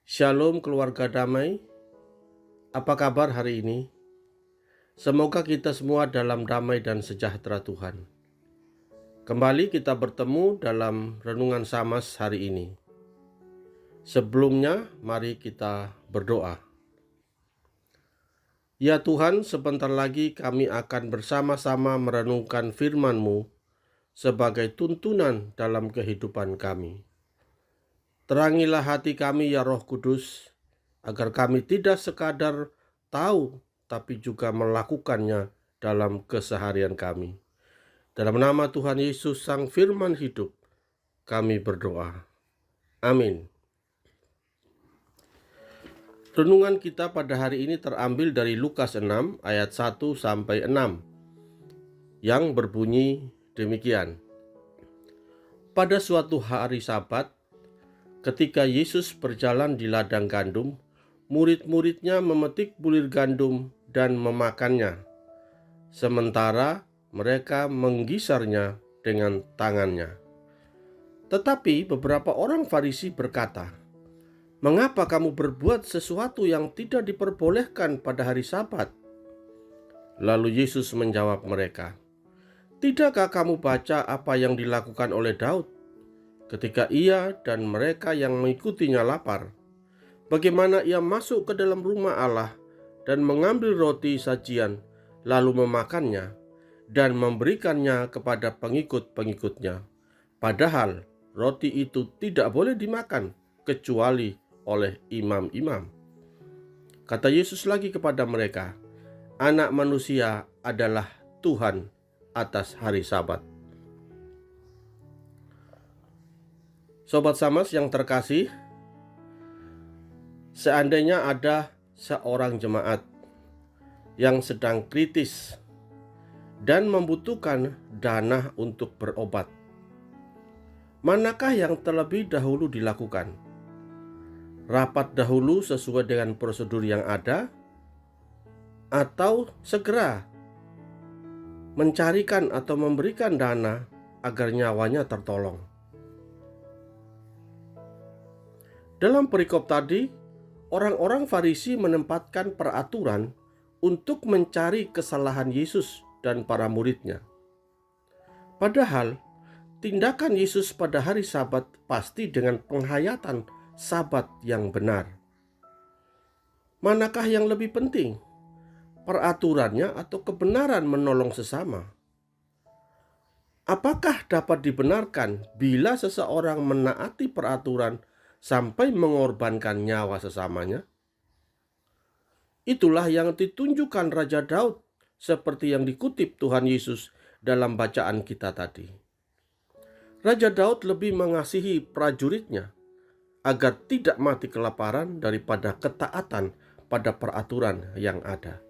Shalom keluarga damai, apa kabar hari ini? Semoga kita semua dalam damai dan sejahtera Tuhan. Kembali kita bertemu dalam Renungan Samas hari ini. Sebelumnya, mari kita berdoa. Ya Tuhan, sebentar lagi kami akan bersama-sama merenungkan firman-Mu sebagai tuntunan dalam kehidupan kami. Terangilah hati kami ya Roh Kudus, agar kami tidak sekadar tahu, tapi juga melakukannya dalam keseharian kami. Dalam nama Tuhan Yesus Sang Firman Hidup, kami berdoa. Amin. Renungan kita pada hari ini terambil dari Lukas 6 ayat 1-6 yang berbunyi demikian. Pada suatu hari Sabat, ketika Yesus berjalan di ladang gandum, murid-muridnya memetik bulir gandum dan memakannya, sementara mereka menggisarnya dengan tangannya. Tetapi beberapa orang Farisi berkata, "Mengapa kamu berbuat sesuatu yang tidak diperbolehkan pada hari Sabat?" Lalu Yesus menjawab mereka, "Tidakkah kamu baca apa yang dilakukan oleh Daud ketika ia dan mereka yang mengikutinya lapar? Bagaimana ia masuk ke dalam rumah Allah dan mengambil roti sajian, lalu memakannya dan memberikannya kepada pengikut-pengikutnya. Padahal roti itu tidak boleh dimakan kecuali oleh imam-imam." Kata Yesus lagi kepada mereka, "Anak manusia adalah Tuhan atas hari Sabat." Sobat Samas yang terkasih, seandainya ada seorang jemaat yang sedang kritis dan membutuhkan dana untuk berobat, manakah yang terlebih dahulu dilakukan? Rapat dahulu sesuai dengan prosedur yang ada, atau segera mencarikan atau memberikan dana agar nyawanya tertolong? Dalam perikop tadi, orang-orang Farisi menempatkan peraturan untuk mencari kesalahan Yesus dan para muridnya. Padahal, tindakan Yesus pada hari Sabat pasti dengan penghayatan Sabat yang benar. Manakah yang lebih penting? Peraturannya atau kebenaran menolong sesama? Apakah dapat dibenarkan bila seseorang menaati peraturan sampai mengorbankan nyawa sesamanya? Itulah yang ditunjukkan Raja Daud, seperti yang dikutip Tuhan Yesus dalam bacaan kita tadi. Raja Daud lebih mengasihi prajuritnya agar tidak mati kelaparan daripada ketaatan pada peraturan yang ada.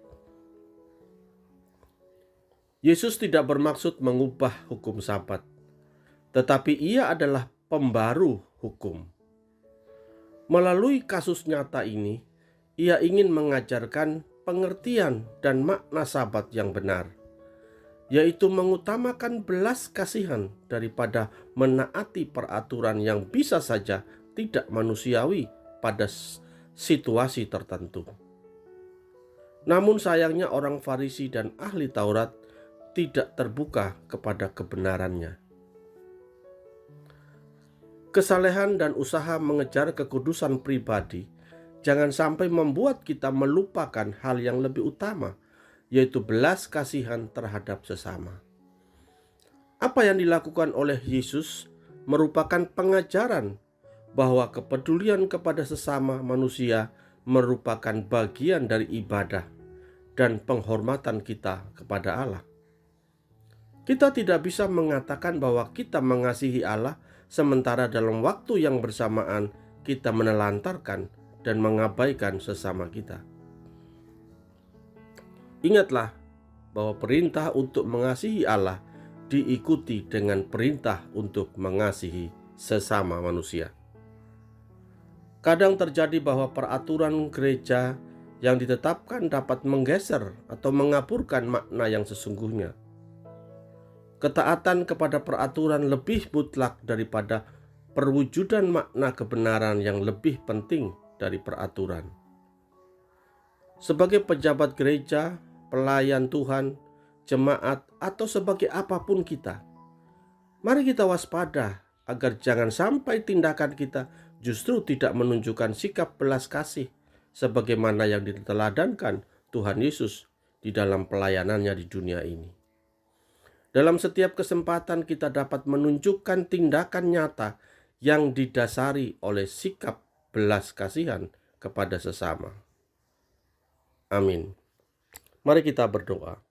Yesus tidak bermaksud mengubah hukum Sabat, tetapi ia adalah pembaru hukum. Melalui kasus nyata ini, ia ingin mengajarkan pengertian dan makna Sabat yang benar, yaitu mengutamakan belas kasihan daripada menaati peraturan yang bisa saja tidak manusiawi pada situasi tertentu. Namun sayangnya orang Farisi dan ahli Taurat tidak terbuka kepada kebenarannya. Kesalehan dan usaha mengejar kekudusan pribadi jangan sampai membuat kita melupakan hal yang lebih utama, yaitu belas kasihan terhadap sesama. Apa yang dilakukan oleh Yesus merupakan pengajaran bahwa kepedulian kepada sesama manusia merupakan bagian dari ibadah dan penghormatan kita kepada Allah. Kita tidak bisa mengatakan bahwa kita mengasihi Allah sementara dalam waktu yang bersamaan kita menelantarkan dan mengabaikan sesama kita. Ingatlah bahwa perintah untuk mengasihi Allah diikuti dengan perintah untuk mengasihi sesama manusia. Kadang terjadi bahwa peraturan gereja yang ditetapkan dapat menggeser atau mengaburkan makna yang sesungguhnya. Ketaatan kepada peraturan lebih mutlak daripada perwujudan makna kebenaran yang lebih penting dari peraturan. Sebagai pejabat gereja, pelayan Tuhan, jemaat, atau sebagai apapun kita, mari kita waspada agar jangan sampai tindakan kita justru tidak menunjukkan sikap belas kasih sebagaimana yang diteladankan Tuhan Yesus di dalam pelayanannya di dunia ini. Dalam setiap kesempatan kita dapat menunjukkan tindakan nyata yang didasari oleh sikap belas kasihan kepada sesama. Amin. Mari kita berdoa.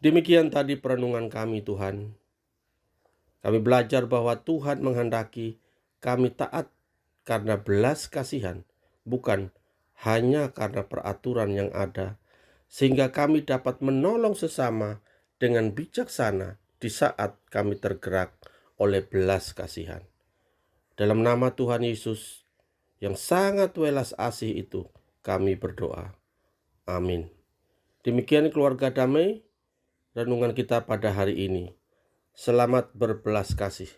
Demikian tadi perenungan kami, Tuhan. Kami belajar bahwa Tuhan menghendaki kami taat karena belas kasihan, bukan hanya karena peraturan yang ada, sehingga kami dapat menolong sesama dengan bijaksana di saat kami tergerak oleh belas kasihan. Dalam nama Tuhan Yesus yang sangat welas asih itu, kami berdoa. Amin. Demikian keluarga damai, renungan kita pada hari ini. Selamat berbelas kasih.